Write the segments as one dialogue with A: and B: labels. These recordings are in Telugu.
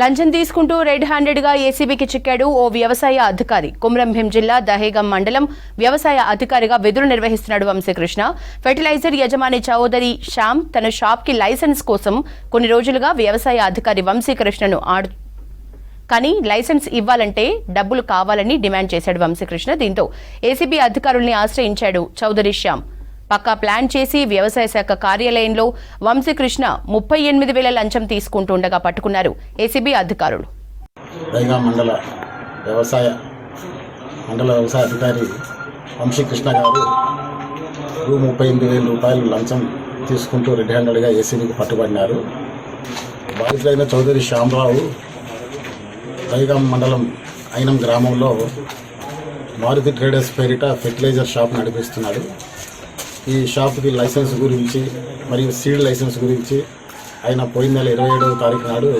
A: లంచం తీసుకుంటూ రెడ్ హ్యాండెడ్గా ఏసీబీకి చిక్కాడు ఓ వ్యవసాయ అధికారి. కొమరంభీం జిల్లా దహేగం మండలం వ్యవసాయ అధికారిగా విధులు నిర్వహిస్తున్నాడు వంశీకృష్ణ. ఫెర్టిలైజర్ యజమాని చౌదరి శ్యామ్ తన షాప్కి లైసెన్స్ కోసం కొన్ని రోజులుగా వ్యవసాయ అధికారి వంశీకృష్ణను కానీ లైసెన్స్ ఇవ్వాలంటే డబ్బులు కావాలని డిమాండ్ చేశాడు వంశీకృష్ణ. దీంతో ఏసీబీ అధికారుల్ని ఆశ్రయించాడు చౌదరి శ్యామ్. పక్కా ప్లాన్ చేసి వ్యవసాయ శాఖ కార్యాలయంలో వంశీకృష్ణ 38,000 లంచం తీసుకుంటుండగా పట్టుకున్నారు ఏసీబీ అధికారులు.
B: మండల వ్యవసాయ అధికారి వంశీకృష్ణ గారు 38,000 రూపాయలు లంచం తీసుకుంటూ రెడ్ హ్యాండెడ్గా ఏసీబీకి పట్టుబడినారు. బాధితులైన చౌదరి శ్యామరావు దహేగం మండలం అయినం గ్రామంలో మారుతి ట్రేడర్స్ పేరిట ఫెర్టిలైజర్ షాప్ నడిపిస్తున్నాడు. ఈ షాప్కి లైసెన్స్ గురించి మరియు సీడ్ లైసెన్స్ గురించి ఆయన పోయిన నెల 27వ తారీఖు నాడు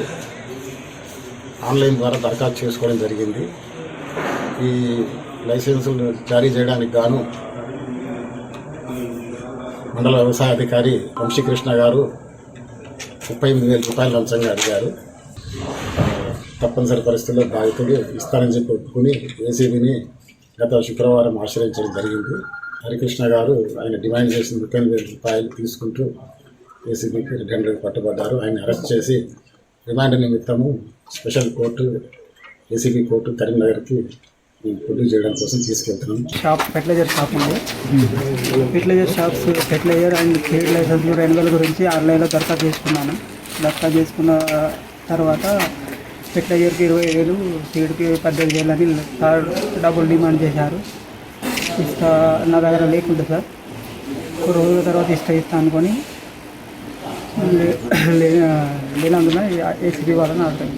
B: ఆన్లైన్ ద్వారా దరఖాస్తు చేసుకోవడం జరిగింది. ఈ లైసెన్సులు జారీ చేయడానికి గాను మండల వ్యవసాయ అధికారి వంశీకృష్ణ గారు 38,000 రూపాయలు లంచంగా అడిగారు. తప్పనిసరి పరిస్థితుల్లో బాధితుడు ఇస్తానని చెప్పి ఒప్పుకుని ఏసీబీని గత శుక్రవారం ఆశ్రయించడం జరిగింది. హరికృష్ణ గారు ఆయన డిమాండ్ చేసిన 38,000 రూపాయలు తీసుకుంటూ ఏసీబీకి రెడ్ హ్యాండెడ్గా పట్టుబడ్డారు. ఆయన అరెస్ట్ చేసి రిమాండ్ నిమిత్తము స్పెషల్ కోర్టు ఏసీబీ కోర్టు కరీంనగర్కి ప్రొడ్యూస్ చేయడం కోసం తీసుకెళ్తున్నాం.
C: ఫెర్టిలైజర్ షాప్ ఉంది. Fertilizer shops fertilizer and seed licence renewal గురించి ఆన్లైన్లో దరఖాస్తు చేసుకున్నాను. దరఖాస్తు చేసుకున్న తర్వాత ఫెర్టిలైజర్కి 20,000, సీడ్కి 18,000 అని డబ్బులు డిమాండ్ చేశారు. నా దగ్గర లేకుంటే సార్ ఒక రోజుల తర్వాత ఇస్తా అనుకొని లేనందున ఏసీబీ వాళ్ళని ఆడుతాను.